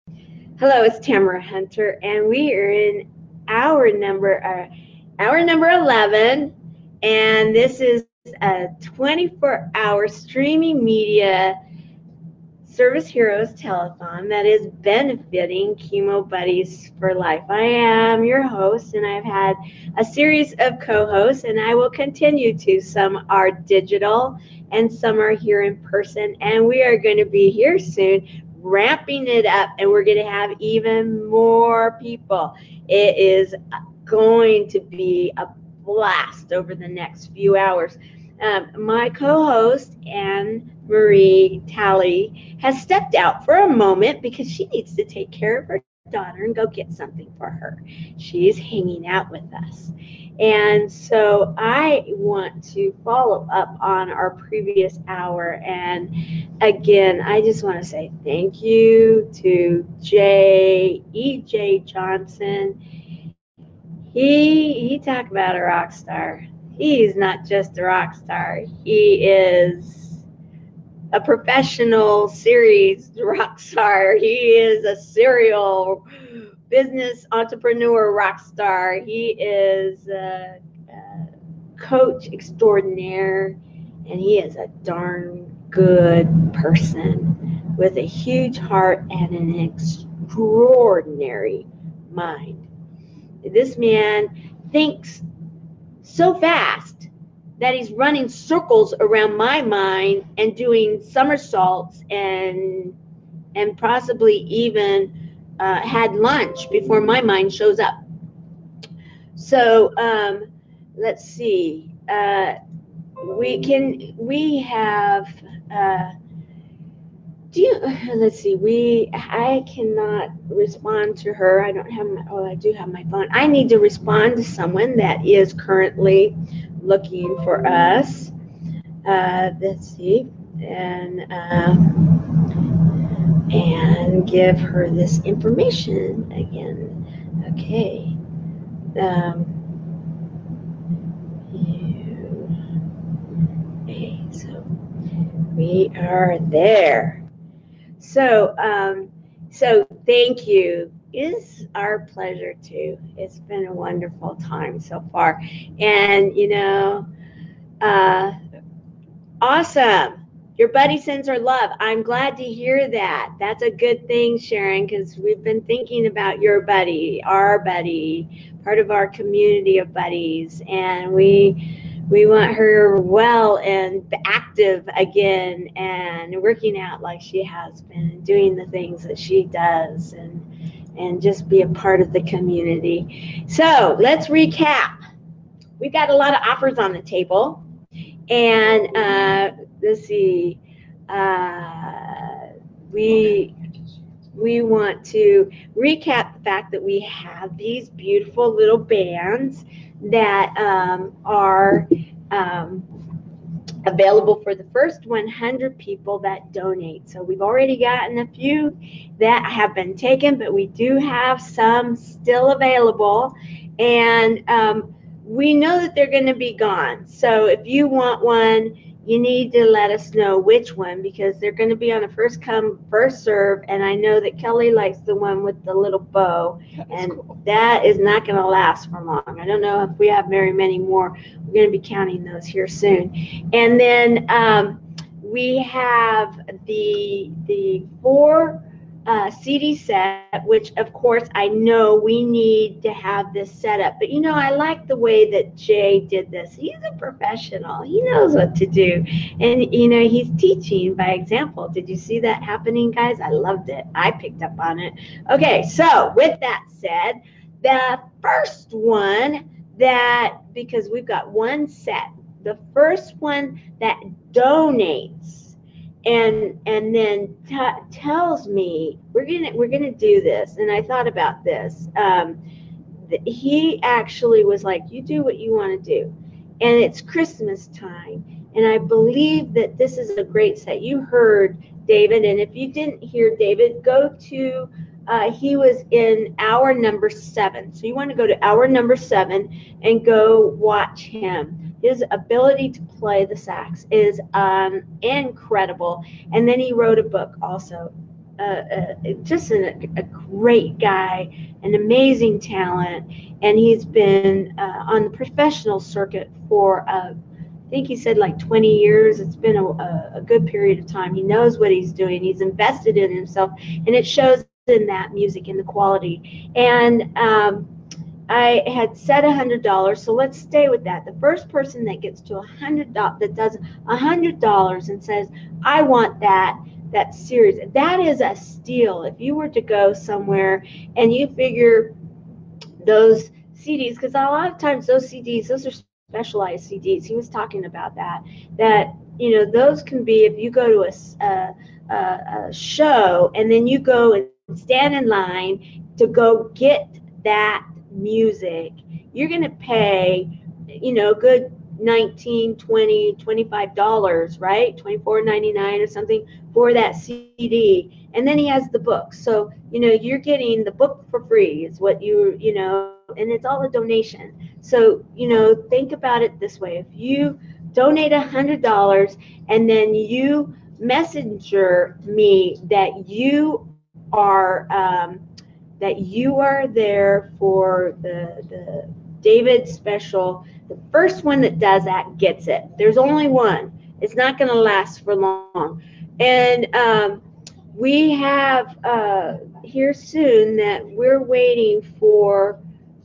Hello, it's Tamara Hunter, and we are in hour number 11, and this is a 24-hour streaming media Service Heroes Telethon that is benefiting Chemo Buddies for Life. I am your host, and I've had a series of co-hosts, and I will continue to. Some are digital, and some are here in person, and we are going to be here soon, ramping it up, and we're going to have even more people. It is going to be a blast over the next few hours. My co-host, Anne-Marie Talley, has stepped out for a moment because she needs to take care of her daughter and go get something for her. She's hanging out with us. And so I want to follow up on our previous hour. And again, I just want to say thank you to E.J. Johnson. He talked about a rock star. He's not just a rock star. He is a professional series rock star. He is a serial business entrepreneur rock star. He is a coach extraordinaire, and he is a darn good person with a huge heart and an extraordinary mind. This man thinks so fast that he's running circles around my mind and doing somersaults and possibly even had lunch before my mind shows up. So let's see. I cannot respond to her. I do have my phone. I need to respond to someone that is currently looking for us. Let's see. And give her this information again. Okay. Okay, so we are there. So thank you. It's our pleasure too. It's been a wonderful time so far. And, awesome. Your buddy sends her love. I'm glad to hear that. That's a good thing, Sharon, because we've been thinking about your buddy, our buddy, part of our community of buddies. And we want her well and active again and working out like she has been and doing the things that she does and just be a part of the community. So let's recap. We've got a lot of offers on the table. And let's see. We want to recap the fact that we have these beautiful little bands that are available for the first 100 people that donate. So we've already gotten a few that have been taken, but we do have some still available. And we know that they're going to be gone. So if you want one, you need to let us know which one, because they're going to be on a first come, first serve. And I know that Kelly likes the one with the little bow, and cool. That is not going to last for long. I don't know if we have very many more. We're going to be counting those here soon. And then we have the 4 CD set, which of course I know we need to have this set up. But I like the way that Jay did this. He's a professional. He knows what to do. And he's teaching by example. Did you see that happening, guys? I loved it. I picked up on it. Okay, so with that said, the first one because we've got one set, the first one that donates and then tells me we're gonna do this, and I thought about this. He actually was like, you do what you want to do, and it's Christmas time, and I believe that this is a great set. You heard David, and if you didn't hear David, go to he was in hour number 7, so you want to go to hour number 7 and go watch him. His ability to play the sax is incredible. And then he wrote a book also. just a great guy, an amazing talent, and he's been on the professional circuit for I think he said like 20 years. It's been a good period of time. He knows what he's doing. He's invested in himself, and it shows in that music and the quality. And I had said $100, so let's stay with that. The first person that gets to $100, that does $100 and says, I want that series, that is a steal. If you were to go somewhere and you figure those CDs, because a lot of times those CDs, those are specialized CDs. He was talking about that those can be, if you go to a show and then you go and stand in line to go get that music, you're going to pay good $19, $20, $25, right? $24.99 or something for that CD. And then he has the book, so you're getting the book for free is what and it's all a donation. So think about it this way: if you donate $100 and then you messenger me that you are there for the David special, the first one that does that gets it. There's only one. It's not going to last for long. And we have here soon that we're waiting for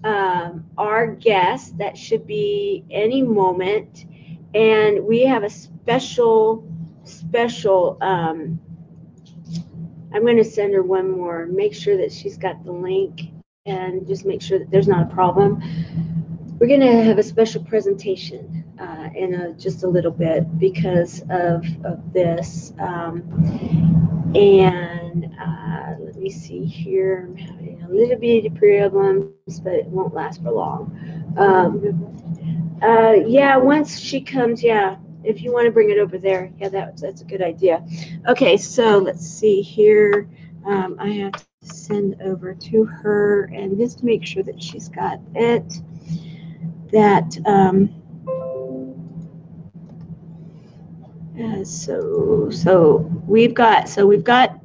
our guest that should be any moment. And we have a special I'm going to send her one more, make sure that she's got the link, and just make sure that there's not a problem. We're going to have a special presentation in just a little bit because of this. Let me see here. I'm having a little bit of problems, but it won't last for long. Once she comes, if you want to bring it over there, that's a good idea. Okay, so let's see here. I have to send over to her, and just to make sure that she's got it. So we've got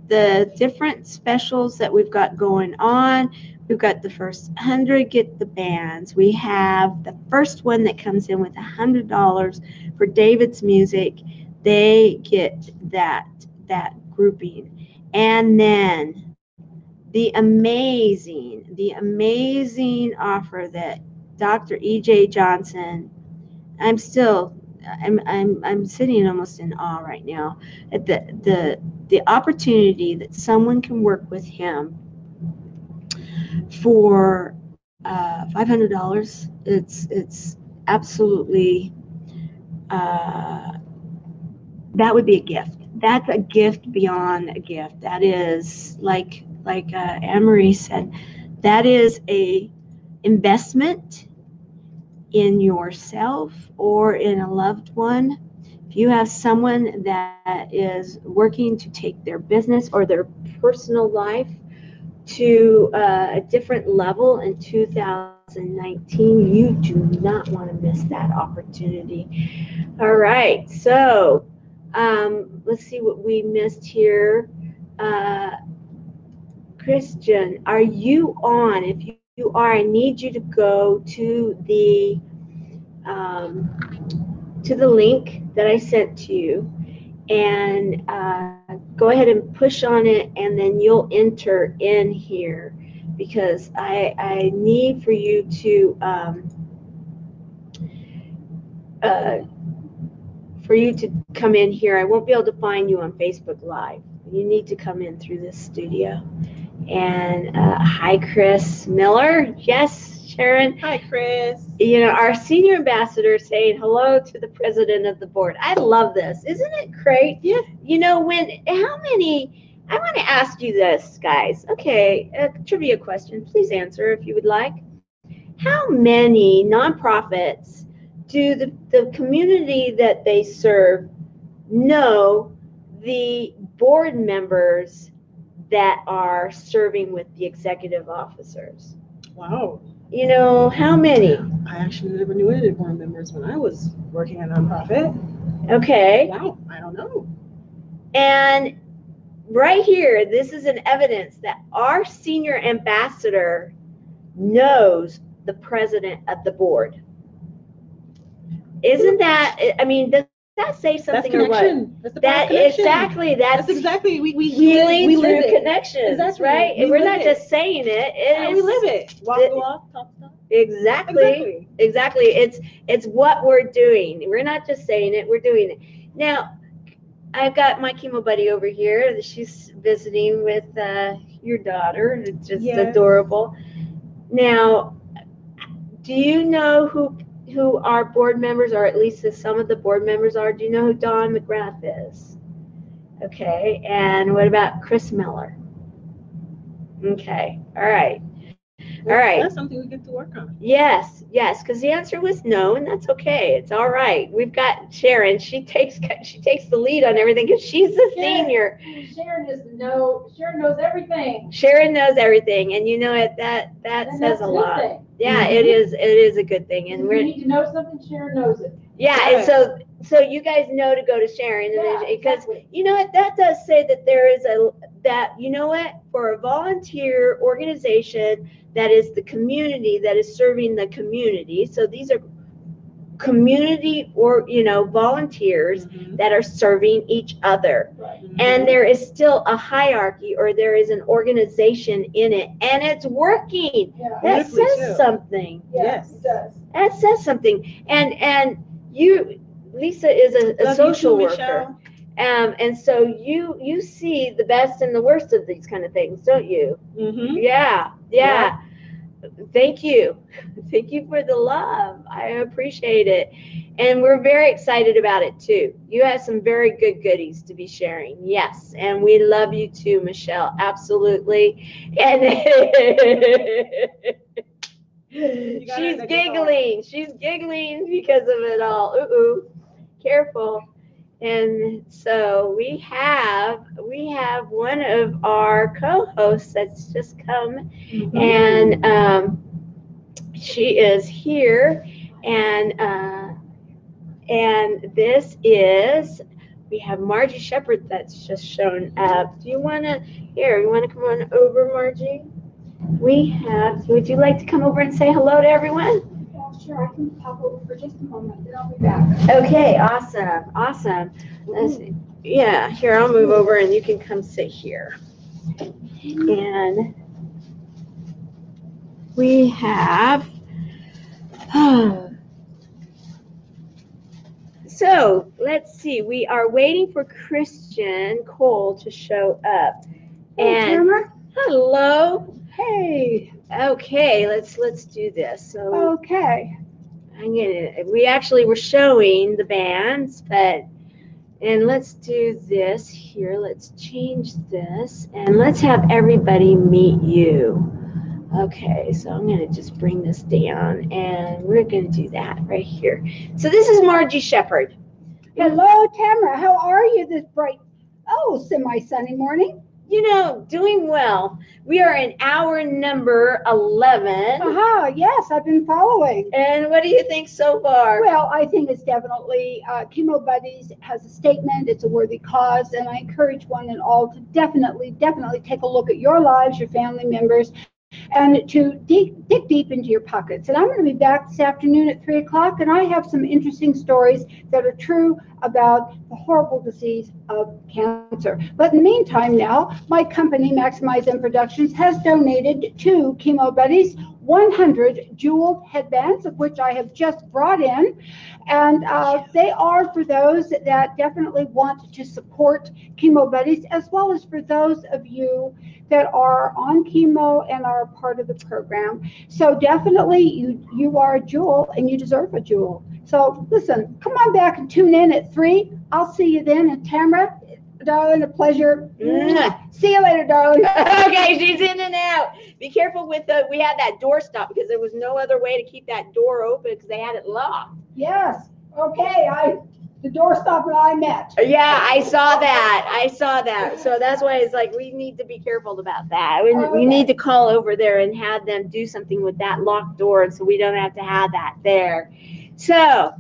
the different specials that we've got going on. We've got the first 100 get the bands. We have the first one that comes in with $100 for David's music. They get that grouping. And then the amazing offer that Dr. E.J. Johnson, I'm sitting almost in awe right now at the opportunity that someone can work with him for $500. It's absolutely that would be a gift. That's a gift beyond a gift. That is like Anne-Marie said, that is a investment in yourself or in a loved one. If you have someone that is working to take their business or their personal life to a different level in 2019, you do not want to miss that opportunity. All right, so let's see what we missed here. Kristian, are you on? If you are, I need you to go to the link that I sent to you, and go ahead and push on it, and then you'll enter in here, because I need for you to come in here. I won't be able to find you on Facebook Live. You need to come in through this studio. And hi, Chris Miller. Yes, Sharon. Hi, Chris. Our senior ambassador saying hello to the president of the board. I love this. Isn't it great? Yeah. I want to ask you this, guys. Okay, a trivia question. Please answer if you would like. How many nonprofits do the community that they serve know the board members that are serving with the executive officers? Wow. How many? I actually never knew any board members when I was working at a nonprofit. Okay. Wow, I don't know. And right here, this is an evidence that our senior ambassador knows the president of the board. Isn't that, I mean, does that say something or what? That's the power of connection. Exactly. That's exactly we healing we through live it. connections, Exactly. right? We We're live not it. just saying it. We live it. Walk the walk, talk the talk. Exactly. It's what we're doing. We're not just saying it, we're doing it. Now, I've got my chemo buddy over here. She's visiting with your daughter. It's just adorable. Now, do you know who our board members, or at least some of the board members are? Do you know who Don McGrath is? Okay, and what about Chris Miller? Okay, all right. Well, all right. That's something we get to work on. Yes, because the answer was no, and that's okay. It's all right. We've got Sharon. She takes the lead on everything because she's the senior. Sharon knows everything. Sharon knows everything, and you know it. That says a lot. Thing. Yeah, it is a good thing, and we need to know something. Sharon knows it. Yeah, and so you guys know to go to Sharon, because exactly. You know what, that does say that there is you know what, for a volunteer organization that is the community, that is serving the community. So these are community or volunteers that are serving each other. Right. And there is still a hierarchy, or there is an organization in it, and it's working. Yeah. That says something. Yes, it does. That says something. And you, Lisa, is a social worker. And so you see the best and the worst of these kind of things, don't you? Mm-hmm. Yeah. Thank you for the love. I appreciate it, and we're very excited about it too. You have some very good goodies to be sharing. Yes, and we love you too, Michelle. Absolutely. And she's giggling. She's giggling because of it all. Ooh, careful. And so we have one of our co-hosts that's just come, and she is here, and this is, we have Margie Shepherd that's just shown up. Do you want to come on over, Margie? Would you like to come over and say hello to everyone? Sure, I can pop over for just a moment, then I'll be back. Okay, awesome. Yeah, here, I'll move over and you can come sit here. And we have, so let's see, we are waiting for Kristian Kohl to show up. And Tamara? Hello. Hey. Okay, let's do this. So Okay. we actually were showing the bands, and let's do this here. Let's change this, and let's have everybody meet you. Okay, so I'm going to just bring this down, and we're going to do that right here. So this is Margie Shepherd. Hello, Tamara. How are you this bright, semi-sunny morning? Doing well. We are in hour number 11. Yes, I've been following. And what do you think so far? Well, I think it's definitely, Chemo Buddies has a statement. It's a worthy cause, and I encourage one and all to definitely take a look at your lives, your family members, and to dig deep into your pockets. And I'm going to be back this afternoon at 3 o'clock, and I have some interesting stories that are true about the horrible disease of cancer. But in the meantime now, my company, Maximize M Productions, has donated to Chemo Buddies 100 jeweled headbands, of which I have just brought in. And they are for those that definitely want to support Chemo Buddies, as well as for those of you that are on chemo and are part of the program. So definitely you are a jewel, and you deserve a jewel. So listen, come on back and tune in at 3. I'll see you then. And Tamara, darling, a pleasure. See you later, darling. Okay, she's in and out. Be careful with we had that door stop because there was no other way to keep that door open because they had it locked. Yes. Okay. The doorstop and I met. Yeah, I saw that. So that's why it's like we need to be careful about that. We need to call over there and have them do something with that locked door, so we don't have to have that there. So,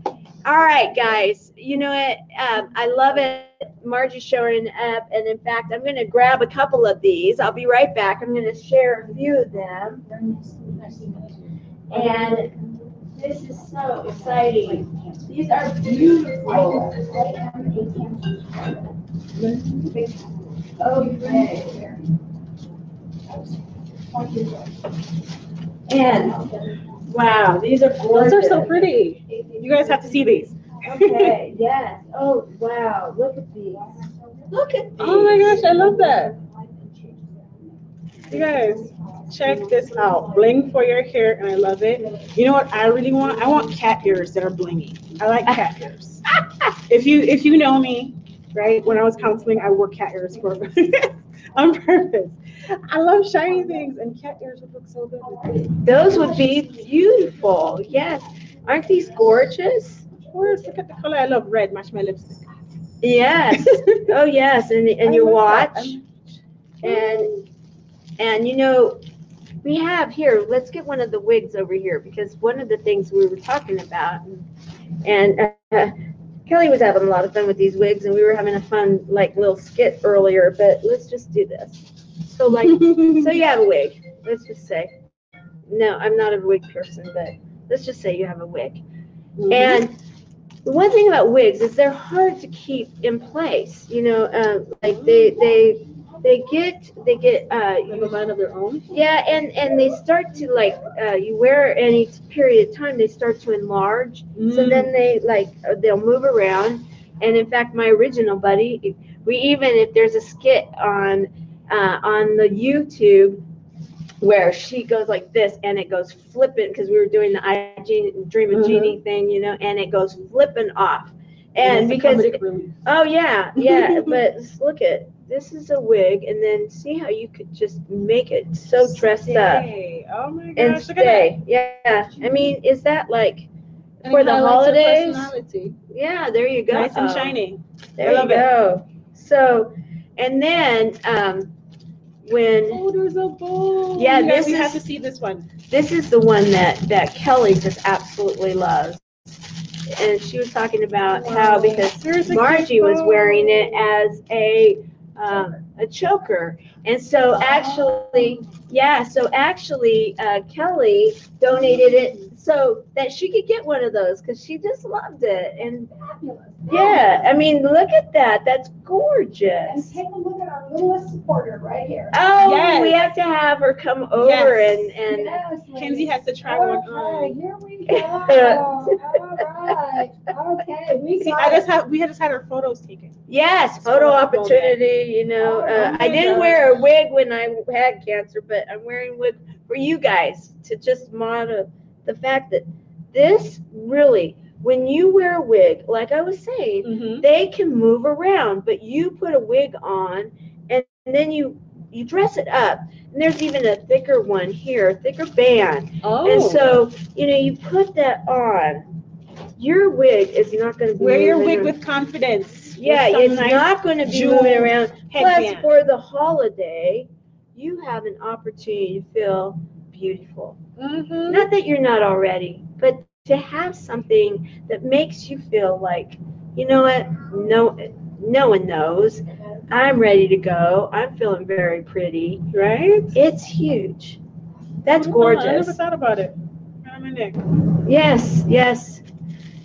all right, guys. You know what? I love it Margie's showing up, and in fact, I'm going to grab a couple of these. I'll be right back. I'm going to share a few of them. And this is so exciting. These are beautiful. Okay. And wow, these are gorgeous. Those are so pretty. You guys have to see these. Okay, yes. Oh, wow. Look at these. Look at these. Oh my gosh, I love that. You guys, check this out. Bling for your hair, and I love it. You know what I really want? I want cat ears that are blingy. I like cat ears. If you know me, right? When I was counseling, I wore cat ears for on purpose. I love shiny things, and cat ears would look so good with it. Those would be beautiful. Yes. Aren't these gorgeous? Of course, look at the color. I love red. Match my lipstick. Yes. Oh, yes. And your watch. And you know, we have here, let's get one of the wigs over here, because one of the things we were talking about, and Kelly was having a lot of fun with these wigs, and we were having a fun, like, little skit earlier, but let's just do this. So, like, so you have a wig, let's just say. No, I'm not a wig person, but let's just say you have a wig. Mm-hmm. And the one thing about wigs is they're hard to keep in place, you know, like they get a mind of their own. Yeah, and they start to, like, you wear any period of time, they start to enlarge. So then they'll move around. And in fact, my original buddy, if there's a skit on the YouTube where she goes like this and it goes flipping, because we were doing the Dream of Genie thing, you know, and it goes flipping off. And because oh yeah, but look at. This is a wig, and then see how you could just make it so dressed up. Oh my gosh, and look at that. Yeah, I mean, is that like And for the holidays? Personality. Yeah, there you go. Nice and shiny. There you go. So, and then when there's a bowl. Yeah, we have to see this one. This is the one that Kelly just absolutely loves. And she was talking about how, because Margie was wearing it as a choker, and so actually Kelly donated it so that she could get one of those, because she just loved it. And yeah, I mean, look at that. That's gorgeous. And take a look at our littlest supporter right here. Oh, yes. We have to have her come over and Yes, Kenzie has to try one on. Here we go. All right. Okay, We just had our photos taken. yes, photo opportunity. You know, I didn't wear a wig when I had cancer, but I'm wearing a wig for you guys to just model the fact that this really, when you wear a wig, like I was saying, they can move around, but you put a wig on and then you dress it up. And there's even a thicker one here, thicker band. Oh. And so, you know, you put that on. Your wig is not going to be wear your wig with confidence. Yeah, it's not going to be moving around. Plus, for the holiday, you have an opportunity to feel beautiful. Not that you're not already, but to have something that makes you feel like, you know what, no one knows. I'm ready to go. I'm feeling very pretty. Right? It's huge. That's gorgeous. I never thought about it. On my neck. Yes.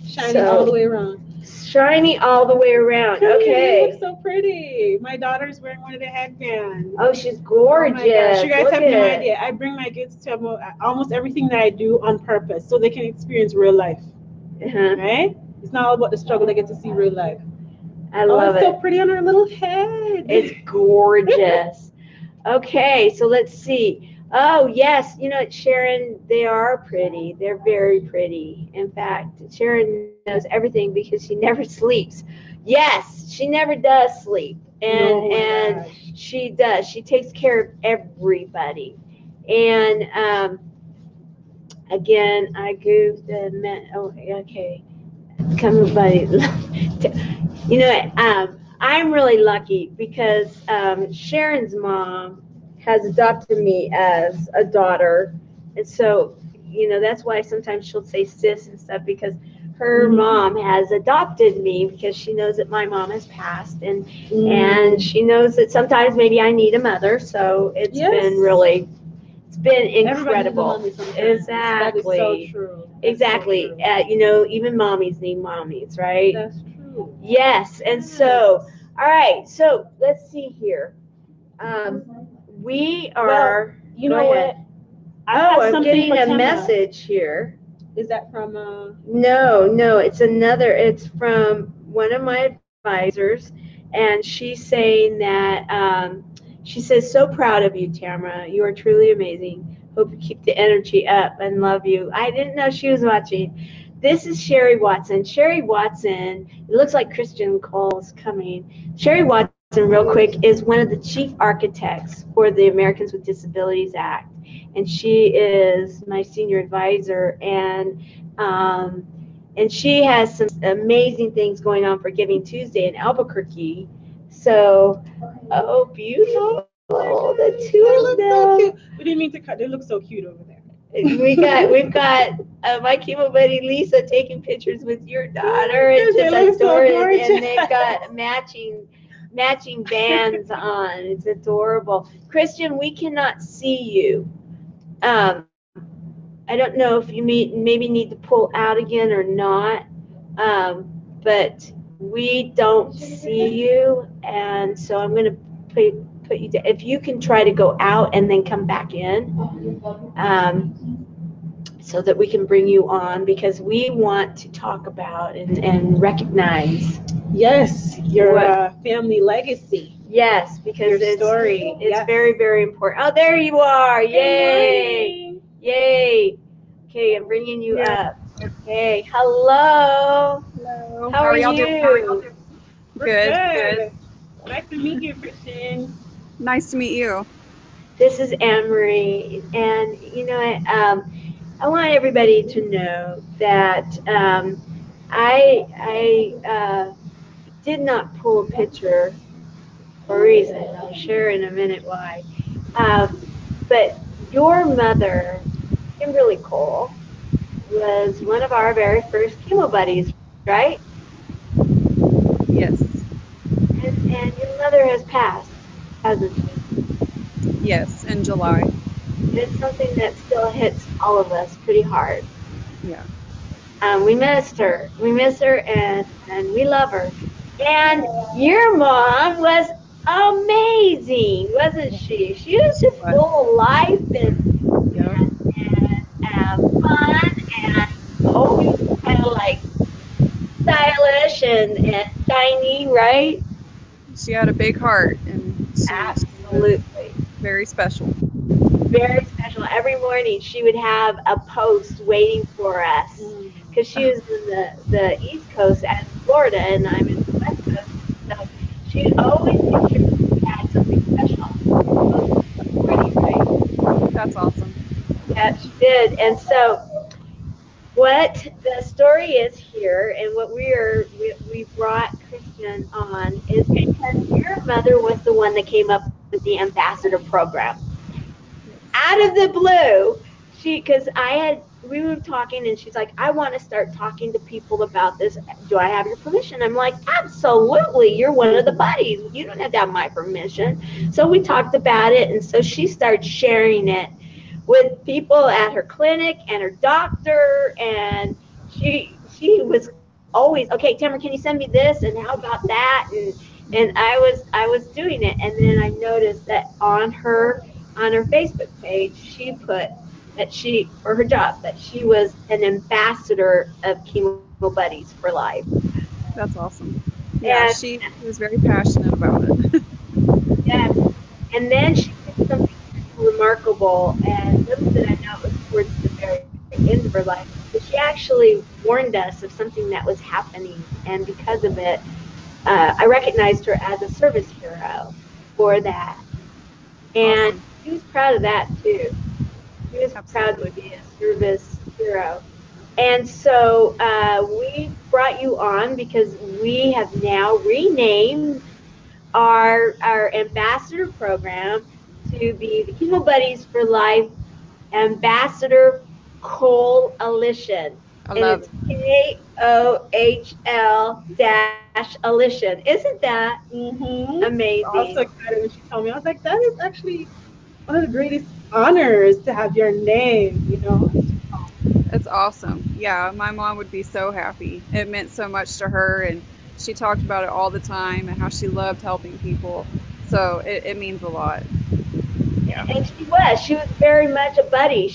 Shiny all the way around. Shiny all the way around. Okay. You look so pretty. My daughter's wearing one of the headbands. Oh, she's gorgeous. Oh my gosh. You guys have no idea. I bring my kids to almost everything that I do on purpose so they can experience real life. Right? It's not all about the struggle. They get to see real life. I love it. It's so pretty on her little head. It's gorgeous. Okay, so let's see. Oh, yes. You know, Sharon, they are pretty. They're very pretty. In fact, Sharon knows everything because she never sleeps. Yes, she never does sleep. And she does. She takes care of everybody. And again, I goofed okay. Come, buddy. You know, I'm really lucky because Sharon's mom has adopted me as a daughter, and so, you know, that's why sometimes she'll say sis and stuff, because her mom has adopted me because she knows that my mom has passed, and she knows that sometimes maybe I need a mother. So it's been incredible. Exactly. That is so true. Exactly. So true. You know, even mommies need mommies, right? That's true. Yes. And so, all right. So let's see here. We are. You know what? I'm getting a message here. Is that from No, it's another. It's from one of my advisors, and she's saying that she says, "So proud of you, Tamara. You are truly amazing. Hope you keep the energy up and love you." I didn't know she was watching. This is Sherry Watson. Sherry Watson. It looks like Kristian Kohl is coming. Sherry Watson, real quick, is one of the chief architects for the Americans with Disabilities Act, and she is my senior advisor, and she has some amazing things going on for Giving Tuesday in Albuquerque. So, oh, beautiful, the two of them. So cute. We didn't mean to cut. They look so cute over there. We've got my chemo buddy Lisa taking pictures with your daughter, and just adorable, and they've got matching bands on. It's adorable. Kristian, we cannot see you. I don't know if you maybe need to pull out again or not, but we don't see you, and so I'm going to put you. If you can try to go out and then come back in, so that we can bring you on, because we want to talk about and recognize. Yes, your family legacy. Yes, because your story. It's very, very important. Oh, there you are! Yay! Yay! Okay, I'm bringing you up. Okay, hello. Hello. How are you? Doing? Good. Nice to meet you, Kristian. Nice to meet you. This is Anne-Marie, and you know, I want everybody to know that I did not pull a picture for a reason. I'll share in a minute why. But your mother, Kimberly Kohl, was one of our very first Chemo Buddies, right? Yes. And your mother has passed, hasn't she? Yes, in July. It's something that still hits all of us pretty hard. Yeah. We missed her. We miss her, and we love her. And your mom was amazing, wasn't she? She was just full of life and fun, and always kind of like stylish and shiny, right? She had a big heart, and she absolutely very special. Very special. Every morning she would have a post waiting for us, because she was in the East Coast and Florida, and I'm in the West Coast. So she'd always make sure we had something special. Morning, right? That's awesome. Yeah, she did. And so what the story is here, and what we brought Kristian on, is because your mother was the one that came up with the ambassador program. Out of the blue, because we were talking, and she's like, I want to start talking to people about this. Do I have your permission? I'm like, absolutely. You're one of the buddies. You don't have to have my permission. So we talked about it, and so she started sharing it with people at her clinic and her doctor, and she was always, okay, Tamara, can you send me this, and how about that? And I was doing it, and then I noticed that on her Facebook page, she put that for her job, that she was an ambassador of Chemo Buddies for Life. That's awesome. Yeah, she was very passionate about it. Yeah, and then she did something remarkable, and little did I know it was towards the very end of her life, but she actually warned us of something that was happening, and because of it, I recognized her as a service hero for that. And awesome. She was proud of that too. She was proud to be a service hero. And so we brought you on because we have now renamed our ambassador program to be the Chemo Buddies for Life Ambassador Coalition. I and love it's it. KOHL-Alition. Isn't that Mm-hmm. I was so amazing? excited when she told me. I was like, that is actually one of the greatest honors to have your name, you know. It's awesome. Yeah, my mom would be so happy. It meant so much to her, and she talked about it all the time and how she loved helping people. So it means a lot. Yeah. And she was very much a buddy.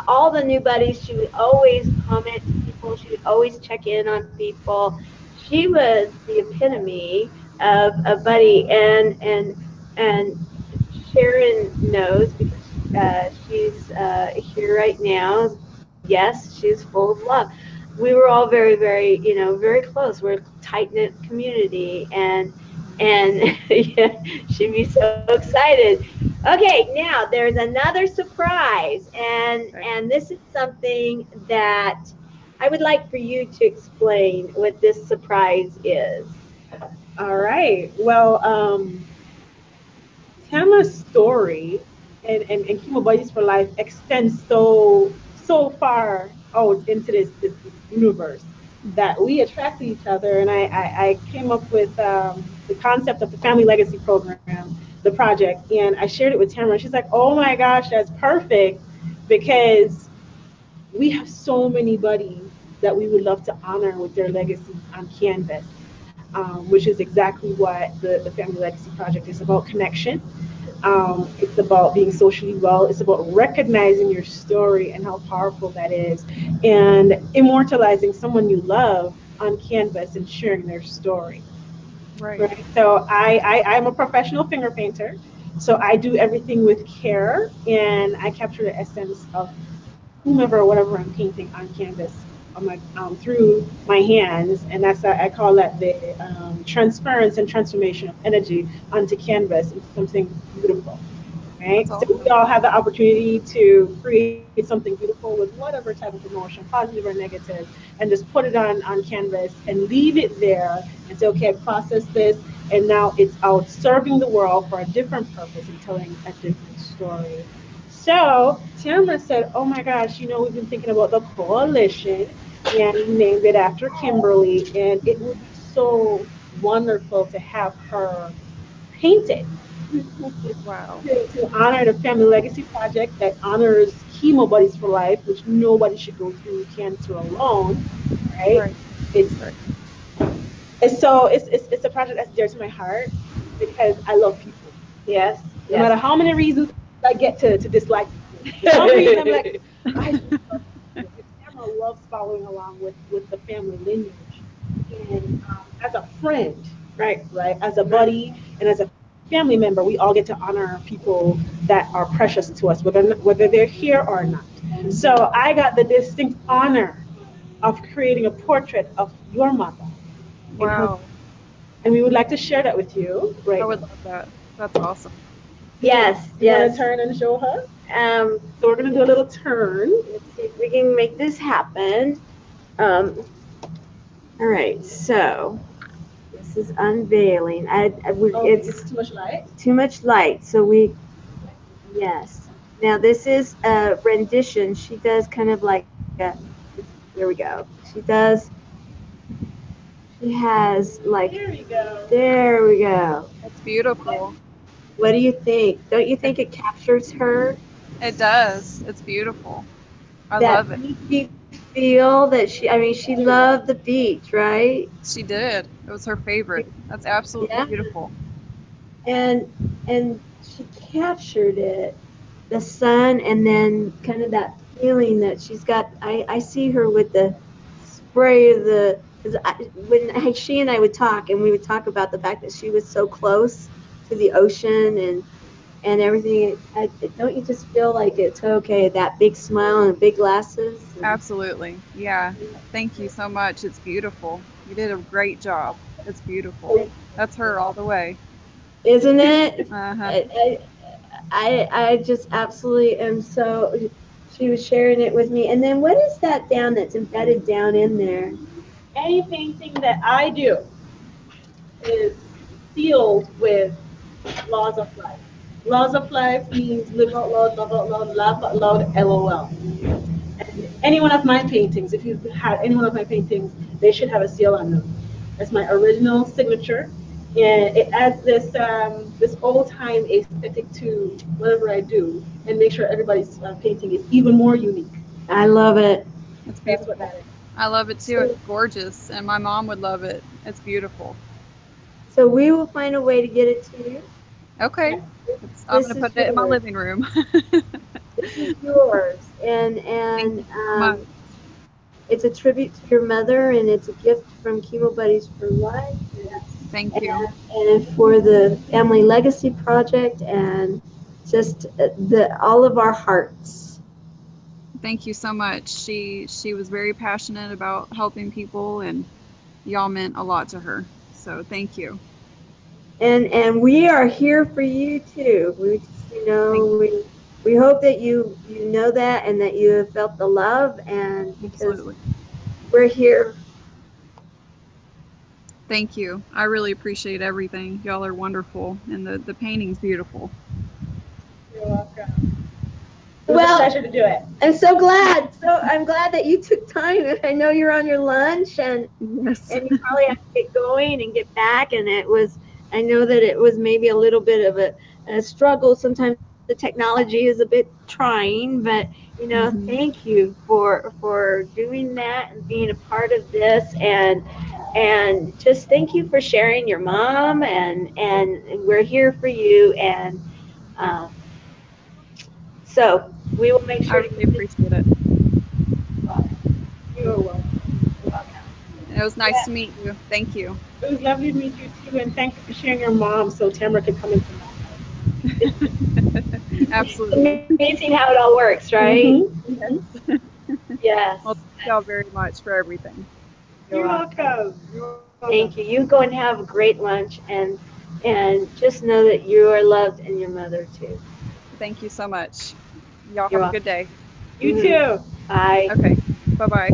All the new buddies, she would always comment to people. She would always check in on people. She was the epitome of a buddy, and Sharon knows because she's here right now. Yes, she's full of love. We were all very, very, very close. We're a tight knit community, and yeah, she'd be so excited. Okay, now there's another surprise, Okay. and this is something that I would like for you to explain what this surprise is. All right. Well, Tama's story and Chemo Buddies for Life extends so far out into this universe that we attracted each other, and I came up with the concept of the Family Legacy Program, the project, and I shared it with Tamara. She's like, "Oh my gosh, that's perfect," because we have so many buddies that we would love to honor with their legacies on canvas, which is exactly what the Family Legacy Project is about: connection. It's about being socially well. It's about recognizing your story and how powerful that is, and immortalizing someone you love on canvas and sharing their story. Right. Right. So I'm a professional finger painter. So I do everything with care, and I capture the essence of whomever or whatever I'm painting on canvas on my through my hands, and I call that the transference and transformation of energy onto canvas into something beautiful. That's Right? So we awesome. all have the opportunity to create something beautiful with whatever type of emotion, positive or negative, and just put it on canvas and leave it there and say, okay, I processed this, and now it's out serving the world for a different purpose and telling a different story. So Tamara said, oh my gosh, we've been thinking about the coalition, and we named it after Kimberly, and it would be so wonderful to have her paint it Wow. to honor the Family Legacy Project that honors Chemo Buddies for Life, which nobody should go through cancer alone, right? Right. It's Right. it's a project that's dear to my heart because I love people. Yes, No matter yes. how many reasons I get to dislike people, for some reason I'm like, I just love people. And Tamara loves following along with the family lineage. And as a friend, right, as a buddy and as a family member, we all get to honor people that are precious to us, whether they're here or not. So I got the distinct honor of creating a portrait of your mother in her, Wow. and we would like to share that with you I right would now. love that. That's awesome. Yes, You want to yes. turn and show her? Um, So we're gonna do a little turn. let's see if we can make this happen. Um, all right, so this is unveiling. Oh, It's it's too much light. too much light, so yes. Now this is a rendition. She does kind of like there we go. She has like, There we go. there we go. It's beautiful. What do you think? Don't you think it captures her? It does. It's beautiful. I love That it. beachy feel that she loved the beach, right? She did. It was her favorite. That's absolutely Yeah. beautiful. And she captured it, the sun, and then kind of that feeling that she's got. I see her with the spray of the, because she and I would talk, and we would talk about the fact that she was so close to the ocean and everything. Don't you just feel like it's okay, that big smile and big glasses? Absolutely. Yeah. Thank you so much. It's beautiful. You did a great job. It's beautiful. That's her all the way. Isn't it? Uh-huh. I just absolutely am so. She was sharing it with me, and then what is that down that's embedded down in there? Any painting that I do is sealed with laws of life. Laws of life means live out loud, love out loud, laugh out loud, LOL. And any one of my paintings, if you've had any one of my paintings, they should have a seal on them. That's my original signature, and it adds this this old time aesthetic to whatever I do, and make sure everybody's painting is even more unique. I love it. It's That's beautiful. what that is. I love it too. It's gorgeous, and my mom would love it. It's beautiful. So we will find a way to get it to you. Okay. I'm This gonna is put that in my yours. living room. This is yours, and Thank you so much. it's a tribute to your mother, and it's a gift from Chemo Buddies for Life, Thank you. and for the Family Legacy Project, and just all of our hearts. Thank you so much. She was very passionate about helping people, and y'all meant a lot to her. So thank you. And we are here for you too. We just, we hope that you know that, and that you have felt the love, and because Absolutely. we're here. Thank you. I really appreciate everything. Y'all are wonderful, and the painting's beautiful. You're welcome. It was Well, a pleasure to do it. I'm so glad. I'm glad that you took time. I know you're on your lunch, and Yes. you probably have to get going and get back. And I know that it was maybe a little bit of a struggle. Sometimes the technology is a bit trying, but thank you for doing that and being a part of this, and just thank you for sharing your mom, and we're here for you, and so we will make I sure really appreciate it. You're welcome. It was nice to meet you. Thank you. It was lovely to meet you too, and thank you for sharing your mom so Tamara could come into my house. Absolutely. Amazing how it all works, right? Mm-hmm. Yes. Well, thank y'all very much for everything. You're welcome. You're welcome. Thank you. You go and have a great lunch, and just know that you are loved, and your mother too. Thank you so much. Y'all You're have a good day. You too. Bye. Okay. Bye-bye.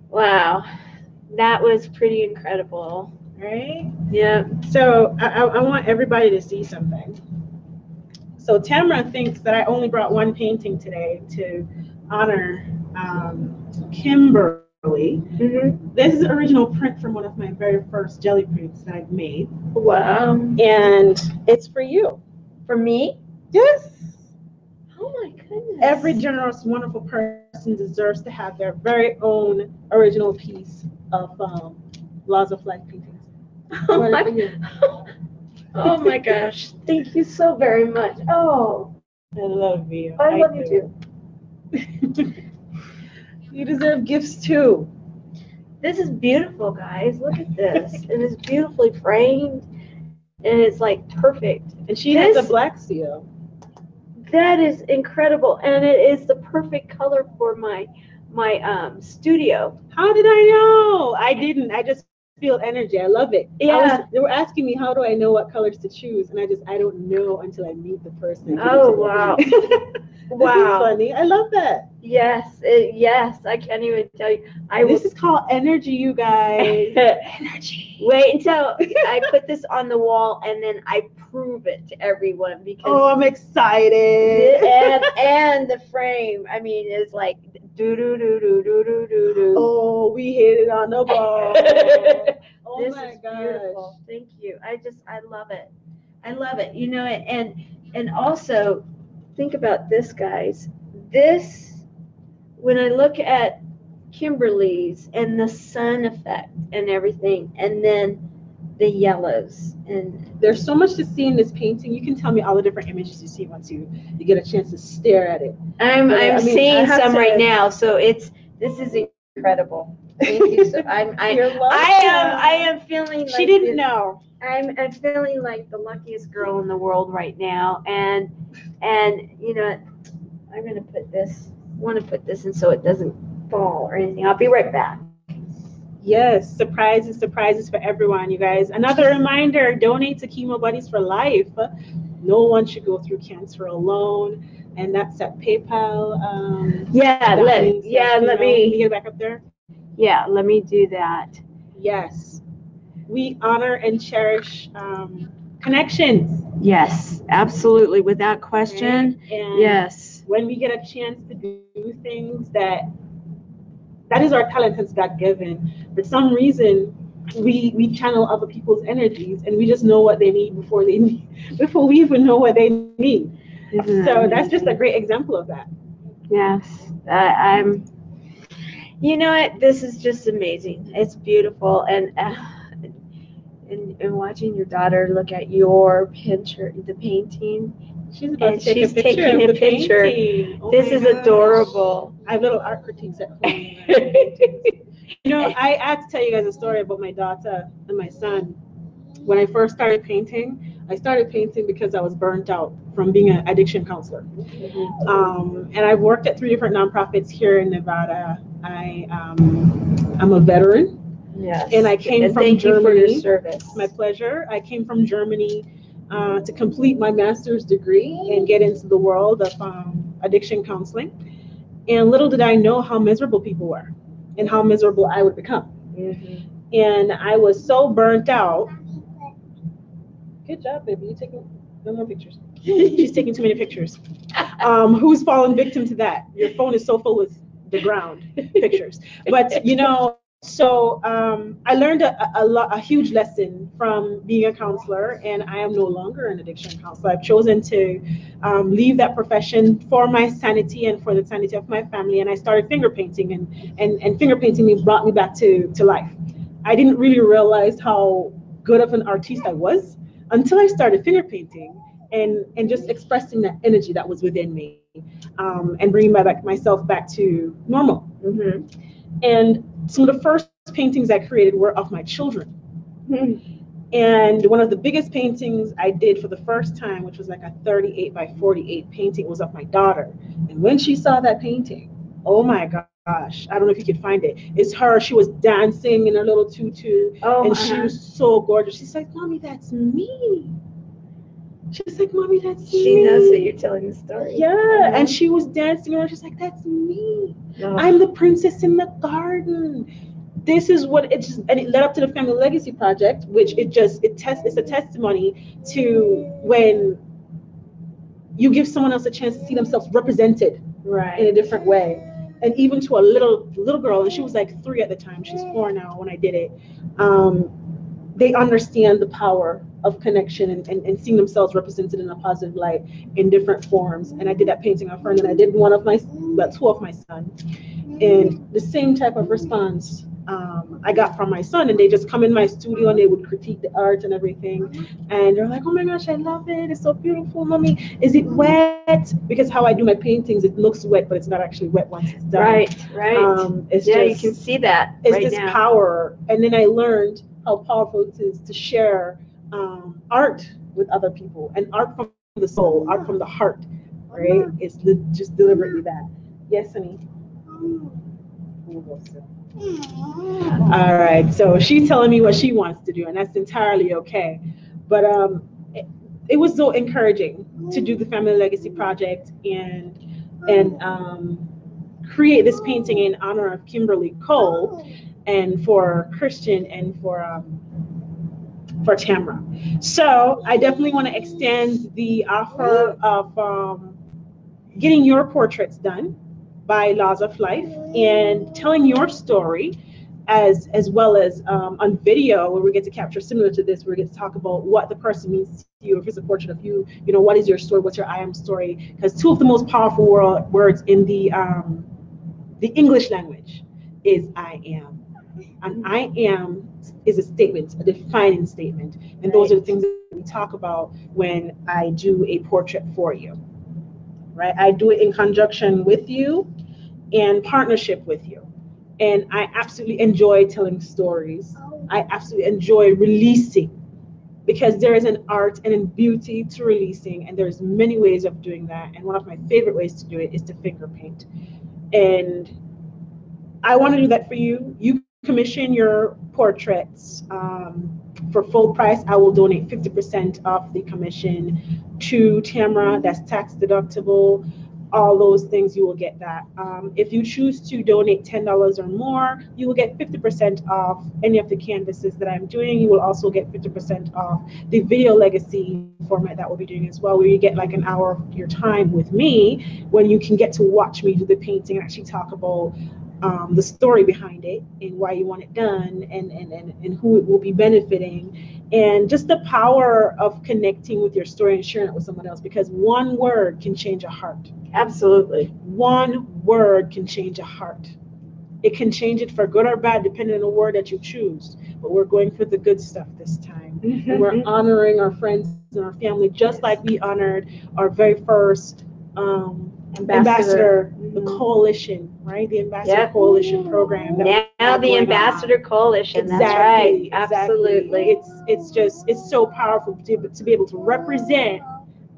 Wow, that was pretty incredible. Right? Yeah. So I want everybody to see something. So Tamara thinks that I only brought one painting today to honor Kimberly. Mm-hmm. This is the original print from one of my very first jelly prints that I've made. Wow. And it's for you. For me? Yes. Oh my goodness. Every generous, wonderful person deserves to have their very own original piece of Laws of Life paintings. Oh my gosh. Thank you so very much. Oh. I love you. I love you too. You deserve gifts too. This is beautiful, guys. Look at this. It is beautifully framed, and it's like perfect. And she has a black seal. That is incredible, and it is the perfect color for my studio. How did I know? I didn't. I just feel energy. I love it. Yeah. They were asking me, how do I know what colors to choose? And I don't know until I meet the person. Oh, wow. Wow. This is funny. I love that. Yes. Yes. I can't even tell you. This is called energy, you guys. Energy. Wait until I put this on the wall, and then I prove it to everyone, because I'm excited. and the frame, I mean, is like do do do do do do do do. Oh, we hit it on the ball. Oh, this my is gosh. beautiful. Thank you. I love it. I love it. And also think about this, guys. This, when I look at Kimberly's and the sun effect and everything, and then the yellows, and there's so much to see in this painting. You can tell me all the different images you see once you get a chance to stare at it. I'm seeing some right now, so this is incredible. Thank you. So I am feeling like she didn't know. I'm feeling like the luckiest girl in the world right now, and I'm gonna want to put this in so it doesn't fall or anything. I'll be right back. Yes, surprises for everyone, you guys. Another reminder, donate to Chemo Buddies for Life. No one should go through cancer alone. And that's at PayPal. Let me get back up there. Yeah, let me do that. Yes. We honor and cherish connections. Yes, absolutely, without question. Right? And Yes. when we get a chance to do things that is our talent, that's God given. For some reason, we channel other people's energies, and we just know what they need before we even know what they need. So that's just a great example of that. Yes, I'm. You know what? This is just amazing. It's beautiful, and watching your daughter look at your picture, the painting. She's about And to take she's a picture taking of a the picture. painting. Oh This my is gosh. adorable. I have little art critiques at home. You know, I had to tell you guys a story about my daughter and my son. When I first started painting because I was burnt out from being an addiction counselor. And I've worked at 3 different nonprofits here in Nevada. I'm a veteran. Yes. And I came from thank Germany. You for your service. My pleasure. I came from Germany to complete my master's degree and get into the world of addiction counseling. And little did I know how miserable people were and how miserable I would become. Mm-hmm. And I was so burnt out. Good job, baby. You're taking no more pictures. She's taking too many pictures. Who's fallen victim to that? Your phone is so full with the ground pictures. But, you know, so I learned a huge lesson from being a counselor, and I am no longer an addiction counselor. I've chosen to leave that profession for my sanity and for the sanity of my family, and I started finger painting, and finger painting brought me back to life. I didn't really realize how good of an artist I was until I started finger painting and just expressing that energy that was within me, and bringing myself back to normal. Mm-hmm. And some of the first paintings I created were of my children. Mm-hmm. And one of the biggest paintings I did for the first time, which was like a 38 by 48 painting, was of my daughter. And when she saw that painting, oh my gosh, I don't know if you can find it. It's her. She was dancing in her little tutu, and she was so gorgeous. She's like, "Mommy, that's me." She's like, "Mommy, that's me." She knows that you're telling the story. Yeah, and she was dancing around. She's like, "That's me. Oh. I'm the princess in the garden." This is what it just, and it led up to the Family Legacy Project, which it's a testimony to when you give someone else a chance to see themselves represented, right, in a different way. And even to a little girl, and she was like 3 at the time. She's 4 now when I did it. They understand the power of connection and seeing themselves represented in a positive light in different forms. And I did that painting of her, and then I did 2 of my son. And the same type of response I got from my son, and they just come in my studio and they would critique the art and everything. And they're like, "Oh my gosh, I love it. It's so beautiful, Mommy. Is it wet?" Because how I do my paintings, it looks wet, but it's not actually wet once it's done. Right. It's yeah, just, you can see that. It's right this now. power. And then I learned how powerful it is to share art with other people, and art from the soul, art from the heart, right? It's just deliberately that. Yes, honey. All right, so she's telling me what she wants to do, and that's entirely okay. But it was so encouraging to do the Family Legacy Project and create this painting in honor of Kimberly Kohl, and for Kristian, and for Tamara. So I definitely want to extend the offer of getting your portraits done by Laws of Life and telling your story, as well as on video, where we get to capture, similar to this, where we get to talk about what the person means to you. If it's a portrait of you, what is your story? What's your I am story? Because 2 of the most powerful words in the English language is I am. And I am is a statement, a defining statement. And those are the things that we talk about when I do a portrait for you. Right? I do it in conjunction with you and partnership with you. And I absolutely enjoy telling stories. I absolutely enjoy releasing, because there is an art and a beauty to releasing, and there's many ways of doing that. And one of my favorite ways to do it is to finger paint. And I want to do that for you. You commission your portraits for full price. I will donate 50% of the commission to Tamara. That's tax deductible. all those things, you will get that. If you choose to donate $10 or more, you will get 50% off any of the canvases that I'm doing. You will also get 50% off the video legacy format that we'll be doing as well, where you get like an hour of your time with me when you can get to watch me do the painting and actually talk about the story behind it and why you want it done, and who it will be benefiting, and just the power of connecting with your story and sharing it with someone else, because one word can change a heart. Absolutely. One word can change a heart. It can change it for good or bad depending on the word that you choose, but we're going for the good stuff this time. And we're honoring our friends and our family just like we honored our very first ambassador, the coalition, right? The ambassador coalition program. Now the ambassador coalition. Exactly, That's right. exactly. Absolutely. It's so powerful to be able to represent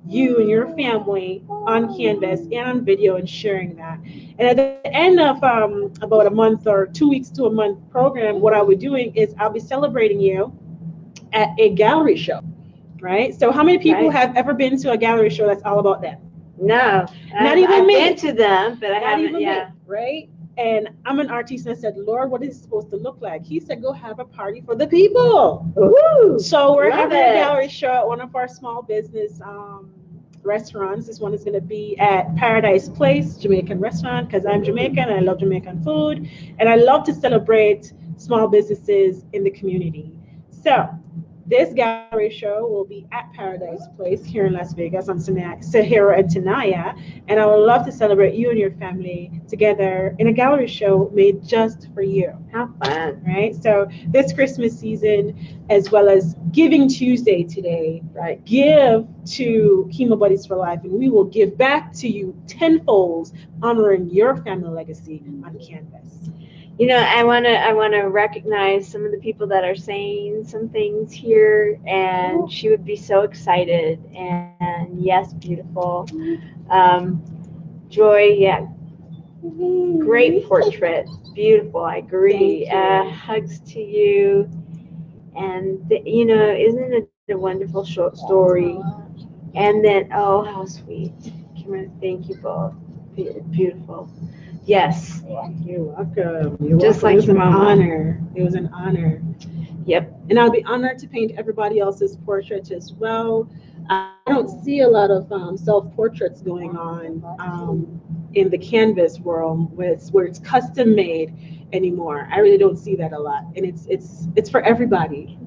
you and your family on canvas and on video and sharing that. And at the end of about a month or 2 weeks to a month program, what I'll be doing is I'll be celebrating you at a gallery show, right? So how many people have ever been to a gallery show that's all about them? No, Not even I've me. been to them, but I Not haven't. even Yeah. me, right? And I'm an artist, and I said, Lord, what is it supposed to look like? He said, go have a party for the people. Woo! So we're Love having it. a gallery show at one of our small business restaurants. This one is going to be at Paradise Place, Jamaican restaurant, because I'm Jamaican and I love Jamaican food. And I love to celebrate small businesses in the community. So this gallery show will be at Paradise Place here in Las Vegas on Sahara and Tenaya, and I would love to celebrate you and your family together in a gallery show made just for you. How fun. Right? So this Christmas season, as well as Giving Tuesday today, Right. give to Chemo Buddies for Life, and we will give back to you tenfold, honoring your family legacy on canvas. You know, I wanna recognize some of the people that are saying some things here, and she would be so excited. And yes, beautiful. Joy, yeah, great portrait, beautiful. I agree. Hugs to you, and you know, isn't it a wonderful short story? And then, oh, how sweet, Kimberly, thank you both. Beautiful. Yes. You're welcome. You're Just welcome. like It was your an mama. honor. It was an honor. Yep. And I'll be honored to paint everybody else's portraits as well. I don't see a lot of self-portraits going on in the canvas world where it's custom made anymore. I really don't see that a lot, and it's for everybody.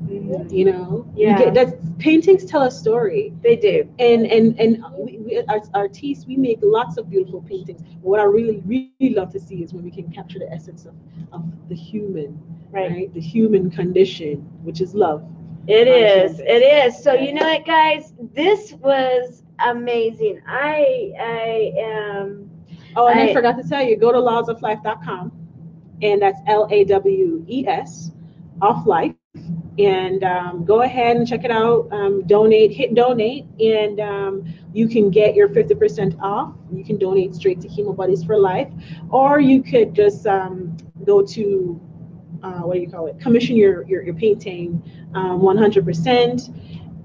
You know, Yeah. Paintings tell a story. They do. And we as artists, we make lots of beautiful paintings. What I really love to see is when we can capture the essence of the human, right? The human condition, which is love. It is. So you know what, guys? This was amazing. I am. Oh, and I forgot to tell you, go to lawsoflife.com, and that's LAWES, off life, and go ahead and check it out. Hit donate, and you can get your 50% off. You can donate straight to Chemo Buddies for Life, or you could just go to what do you call it? Commission your painting 100%,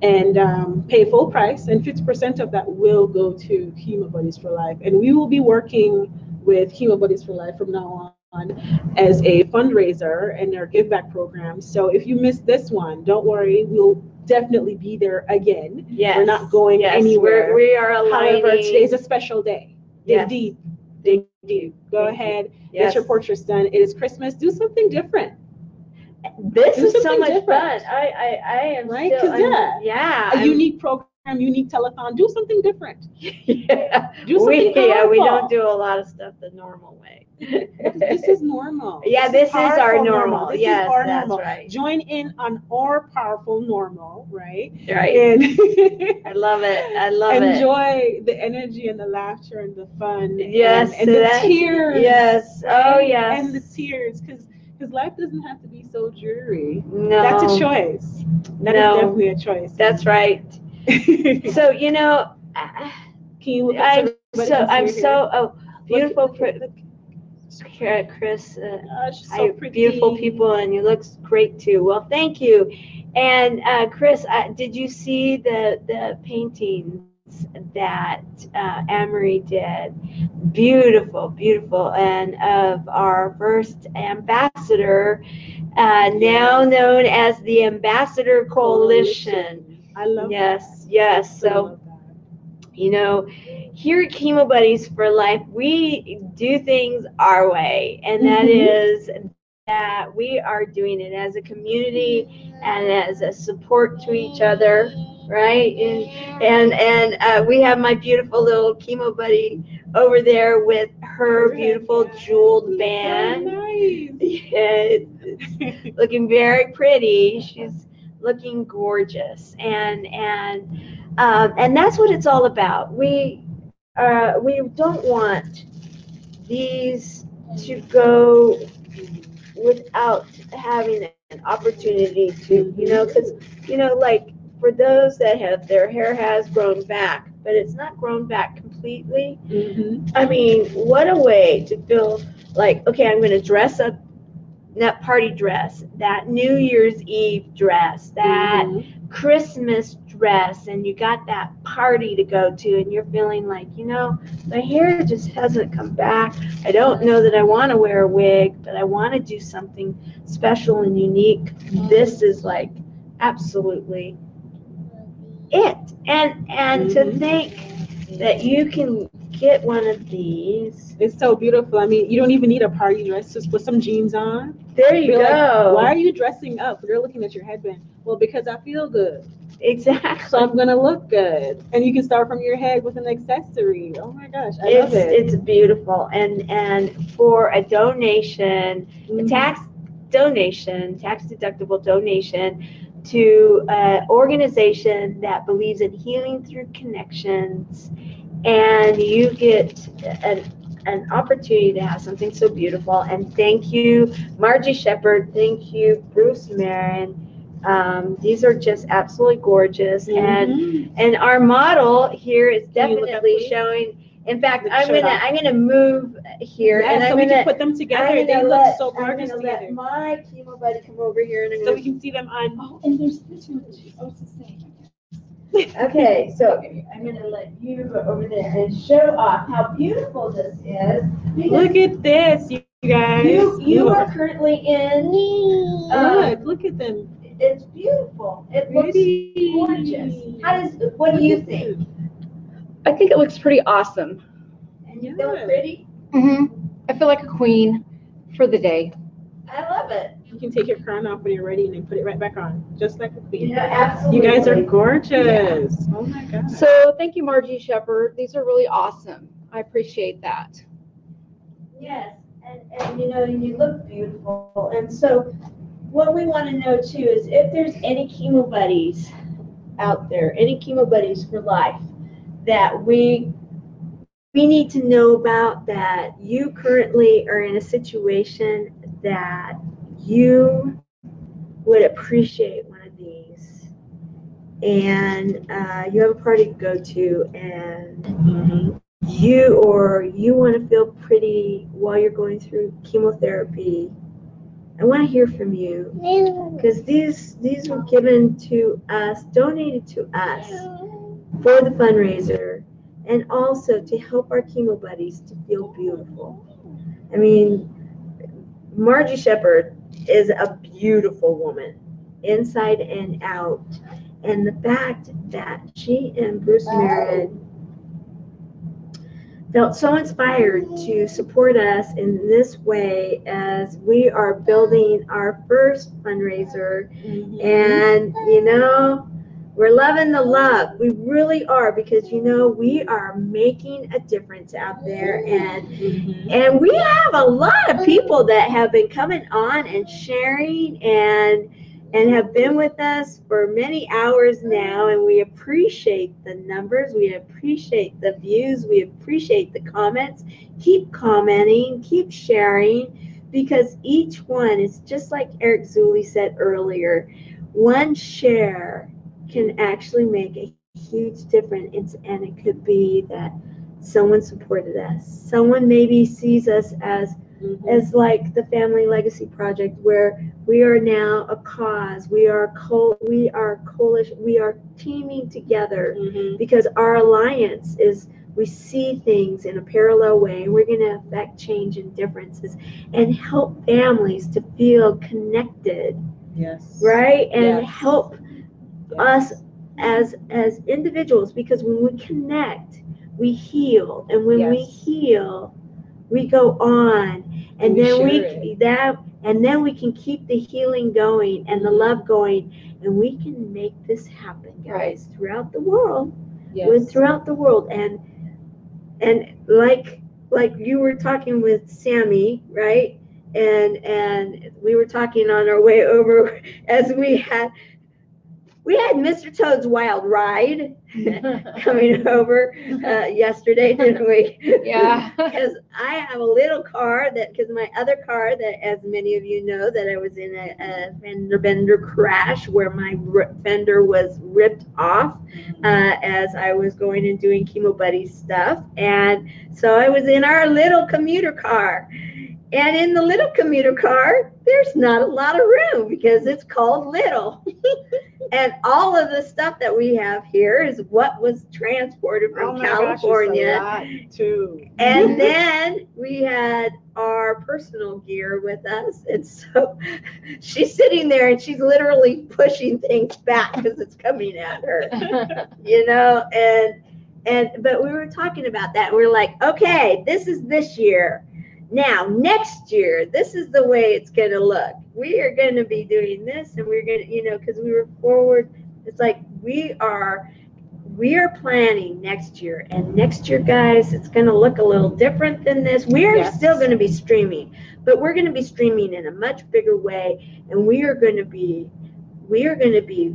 and pay full price, and 50% of that will go to Chemo Buddies for Life. And we will be working with Chemo Buddies for Life from now on as a fundraiser and their give back program. So if you missed this one, don't worry, we'll definitely be there again. Yes. We're not going anywhere. We are aligning. However, today's a special day. Yes. Dig deep. Go ahead, Yes. get your portraits done. It is Christmas. Do something different. This Do is so something much different. fun. I am Right? still. 'Cause Yeah. A unique program, unique telethon. Do something different. Yeah. Do something we powerful. don't do a lot of stuff the normal way. This is normal. Yeah, this is our powerful normal. This Yes, is our that's normal. right. Join in on our powerful normal, right? Right. And I love it. I love it. enjoy the energy and the laughter and the fun. Yes, and the tears. Yes. Oh, right? yes. And the tears, because life doesn't have to be so dreary. No. That's a choice. That is definitely a choice. That's right. So you know, Can you look I'm at so beautiful, Look. Chris. She's so pretty. Beautiful people, and you look great too. Well, thank you. And Chris, did you see the paintings that Anne-Marie did. Beautiful, beautiful. And of our first ambassador, now known as the Ambassador Coalition. I love Yes, that. yes. I So, love that. you know, here at Chemo Buddies for Life, we do things our way, and that is that we are doing it as a community and as a support to each other, right? And we have my beautiful little chemo buddy over there with her beautiful jeweled band. Nice. Yeah, it's looking very pretty. She's looking gorgeous, and that's what it's all about. We don't want these to go without having an opportunity to, because, like for those that have, their hair has grown back, but it's not grown back completely. I mean, what a way to feel like, okay, I'm going to dress up, that party dress, that New Year's Eve dress, that Christmas dress, and you got that party to go to, and you're feeling like, my hair just hasn't come back. I don't know that I want to wear a wig, but I want to do something special and unique. This is like absolutely it. And to think that you can get one of these. It's so beautiful. I mean, you don't even need a party dress. Just put some jeans on. There you Be go. Like, why are you dressing up? They're looking at your headband. Well, because I feel good. Exactly. So I'm gonna look good. And you can start from your head with an accessory. Oh my gosh, I love it. It's beautiful. And for a donation, a tax deductible donation to an organization that believes in healing through connections, and you get an opportunity to have something so beautiful. And thank you, Margie Shepherd. Thank you, Bruce Marin. These are just absolutely gorgeous. And our model here is definitely showing. In fact, I'm gonna move here, and so we can put them together. They look so gorgeous I'm together. let my chemo buddy come over here, and so we can see them on. Oh, and there's this one. Oh, it's the same. Okay, so I'm going to let you go over there and show off how beautiful this is. Look at this, you guys. You are currently in. Look at them. It's beautiful. It looks gorgeous. What do you think? I think it looks pretty awesome. And you feel pretty? I feel like a queen for the day. I love it. You can take your crown off when you're ready and then put it right back on, just like a queen. Yeah, absolutely. You guys are gorgeous. Yeah. Oh my God. So thank you, Margie Shepherd. These are really awesome. I appreciate that. Yes, and you look beautiful. And so what we want to know too is if there's any chemo buddies out there, any chemo buddies for life that we need to know about, that you currently are in a situation that you would appreciate one of these, and you have a party to go to, and you want to feel pretty while you're going through chemotherapy. I want to hear from you, because these were given to us, donated to us for the fundraiser, and also to help our chemo buddies to feel beautiful. I mean, Margie Shepherd is a beautiful woman, inside and out. And the fact that she and Bruce Marin felt so inspired to support us in this way as we are building our first fundraiser. And, we're loving the love. We really are, because, we are making a difference out there. And we have a lot of people that have been coming on and sharing and have been with us for many hours now. And we appreciate the numbers. We appreciate the views. We appreciate the comments. Keep commenting. Keep sharing, because each one is just like Eric Zuley said earlier. One share can actually make a huge difference, and it could be that someone supported us. Someone maybe sees us as as like the Family Legacy Project, where we are now a cause. We are coalition. We are teaming together because our alliance is. We see things in a parallel way, and we're going to affect change and differences, and help families to feel connected. Yes. Right, and Yes. help us as individuals, because when we connect, we heal, and when we heal, we go on, and then we can keep the healing going and the love going, and we can make this happen, guys, throughout the world. Throughout the world, and like you were talking with Sammy, right? And we were talking on our way over as we had Mr. Toad's Wild Ride coming over yesterday, didn't we? Yeah. Because I have a little car because my other car that, as many of you know, that I was in a fender bender crash where my fender was ripped off as I was going and doing Chemo Buddies stuff. And so I was in our little commuter car. And in the little commuter car, there's not a lot of room because it's called little. And all of the stuff that we have here is what was transported from California. Gosh, too. And then we had our personal gear with us. And so she's sitting there and she's literally pushing things back because it's coming at her, but we were talking about that. We're like, okay, this is this year. Now, next year, this is the way it's going to look. We are going to be doing this, and we're going to, because we were forward. It's like we are planning next year. And next year, guys, it's going to look a little different than this. We are still going to be streaming, but we're going to be streaming in a much bigger way. And we are going to be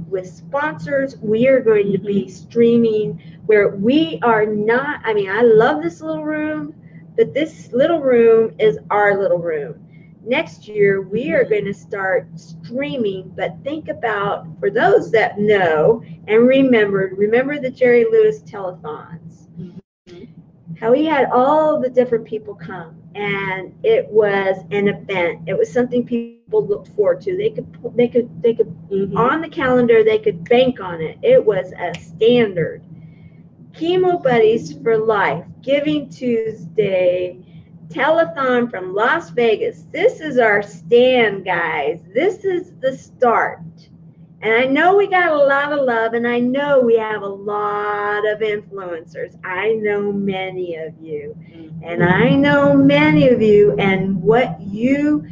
with sponsors. We are going to be streaming where we are not. I mean, I love this little room. But this little room is our little room. Next year, we are going to start streaming, but think about, for those that know and remember the Jerry Lewis telethons, how he had all the different people come, and it was an event. It was something people looked forward to. They could on the calendar, they could bank on it. It was a standard. Chemo Buddies for Life, Giving Tuesday, telethon from Las Vegas. This is our stand, guys. This is the start. And I know we got a lot of love, and I know we have a lot of influencers. I know many of you. And I know many of you and what you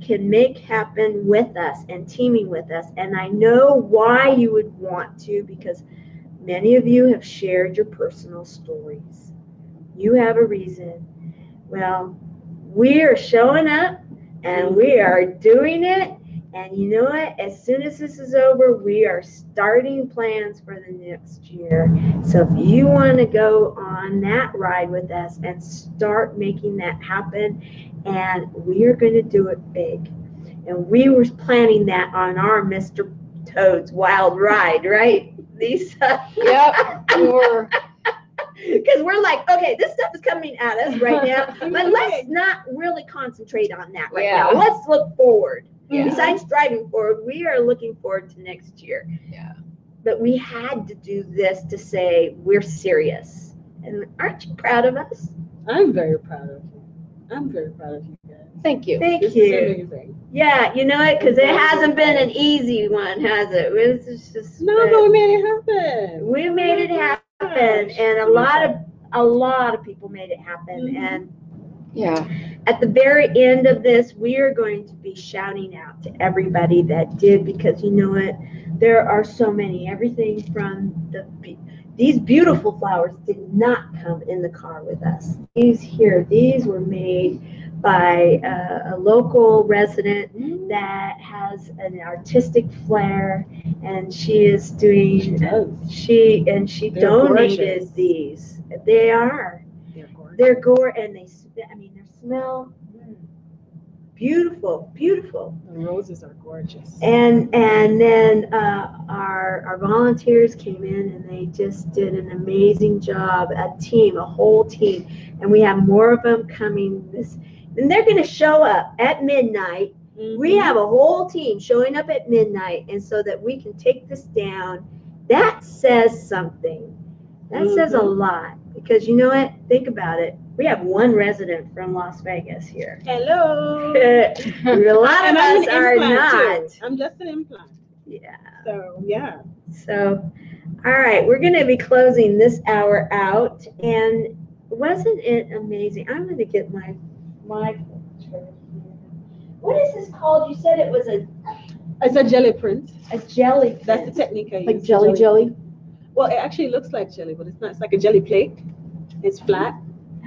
can make happen with us and teaming with us. And I know why you would want to, because many of you have shared your personal stories. You have a reason. Well, we are showing up and we are doing it. And you know what? As soon as this is over, we are starting plans for the next year. So if you want to go on that ride with us and start making that happen, and we are going to do it big. And we were planning that on our Mr. Toad's Wild Ride, right, Lisa? Yep. Because we're like, okay, this stuff is coming at us right now, but let's not really concentrate on that right now. Let's look forward. Yeah. Besides driving forward, we are looking forward to next year. Yeah. But we had to do this to say we're serious. And aren't you proud of us? I'm very proud of you. I'm very proud of you guys. Thank you. Thank This you. is amazing. Yeah, you know what? Because it hasn't been an easy one, has it? It's just No, but we made it happen. We made it happen, and a lot of people made it happen. And at the very end of this, we are going to be shouting out to everybody that did, because you know what? There are so many. Everything from these beautiful flowers did not come in the car with us. These were made by a local resident that has an artistic flair, and she is doing. She donated gorgeous. these. They're gorgeous, and they smell beautiful. The roses are gorgeous. And then our volunteers came in, and they just did an amazing job. A whole team, and we have more of them coming. And they're going to show up at midnight. We have a whole team showing up at midnight, and so that we can take this down. That says something. That says a lot, because you know what? Think about it. We have one resident from Las Vegas here. Hello. A lot of us are not. Too. I'm just an implant. Yeah. So, yeah. So, all right, we're going to be closing this hour out, and wasn't it amazing? I'm going to get my picture. What is this called? You said it was It's a jelly print. a jelly. That's the technique I use. Like jelly. Well, it actually looks like jelly, but it's not. It's like a jelly plate. It's flat,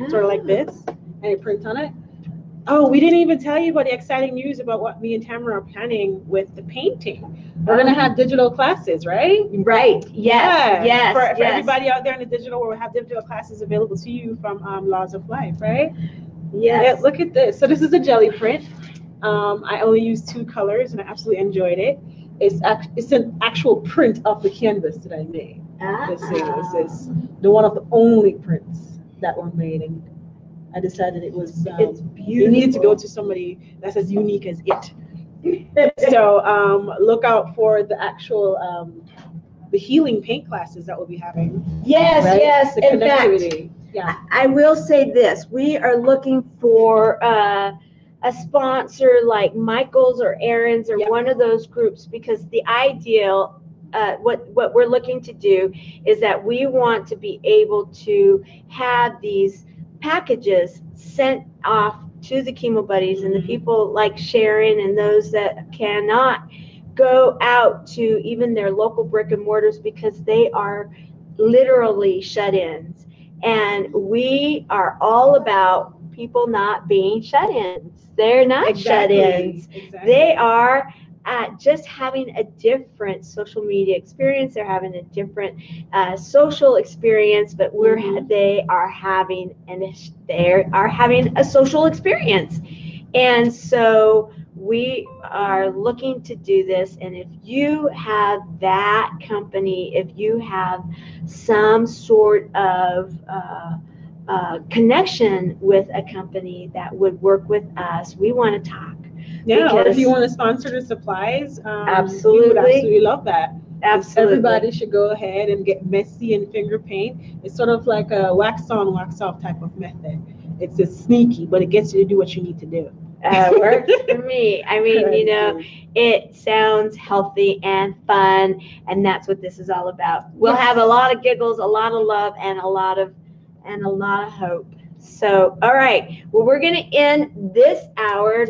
sort of like this, and it prints on it. Oh, we didn't even tell you about the exciting news about what me and Tamara are planning with the painting. We're going to have digital classes, right? Right. Yes. Yes. For yes. everybody out there in the digital world, we'll have digital classes available to you from Laws of Life, right? Yes. Yeah, look at this. So this is a jelly print. I only used 2 colors, and I absolutely enjoyed it. It's an actual print of the canvas that I made. This is the one of the only prints that were made, and I decided it was it's beautiful. You needed to go to somebody that's as unique as it. So look out for the actual the healing paint classes that we'll be having. Yes, right? yes. The In fact, connectivity. Yeah. I will say this: we are looking for a sponsor like Michael's or Aaron's or one of those groups, because the ideal. What we're looking to do is that we want to be able to have these packages sent off to the Chemo Buddies and the people like Sharon and those that cannot go out to even their local brick and mortars because they are literally shut-ins. And we are all about people not being shut-ins. They're not shut-ins. Exactly. They are just having a different social media experience. They're having a different social experience, but they are having a social experience. And so we are looking to do this. And if you have that company, if you have some sort of connection with a company that would work with us, we want to talk. Yeah, or if you want to sponsor the supplies, absolutely. we would absolutely love that. Absolutely. Everybody should go ahead and get messy and finger paint. It's sort of like a wax on, wax off type of method. It's just sneaky, but it gets you to do what you need to do. Works for me. I mean, you know, it sounds healthy and fun, and that's what this is all about. We'll have a lot of giggles, a lot of love, and a lot of hope. So, all right. Well, we're going to end this hour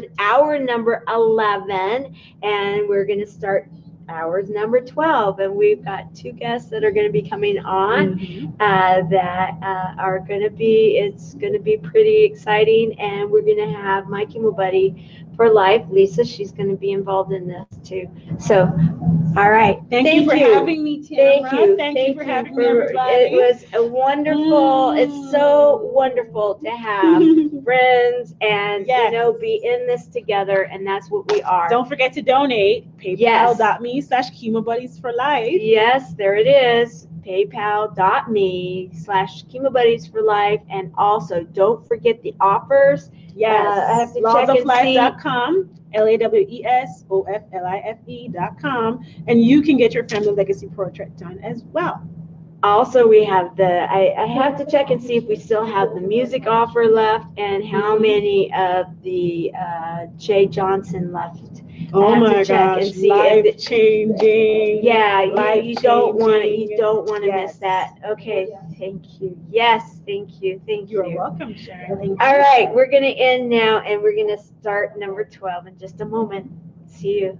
number 11, and we're going to start hours number 12. And we've got 2 guests that are going to be coming on that are going to be, it's going to be pretty exciting. And we're going to have my chemo buddy for life, Lisa. She's going to be involved in this too. So, all right. Thank you for having me, Tamara. Thank you for having me, everybody. It was a wonderful. It's so wonderful to have friends and you know, be in this together, and that's what we are. Don't forget to donate. PayPal.me/Chemo Buddies for Life. Yes, there it is. PayPal.me/Chemo Buddies for Life, and also don't forget the offers. Yes, I have to check and see. lawsoflife.com, LAWESOFLIFE.com, and you can get your family legacy portrait done as well. Also, we have I have to check and see if we still have the music offer left and how many of the Jay Johnson left. Oh my gosh, life changing. Yeah, you don't want to miss that. Okay, thank you. Yes, thank you. You're welcome, Sharon. All right, we're going to end now, and we're going to start number 12 in just a moment. See you.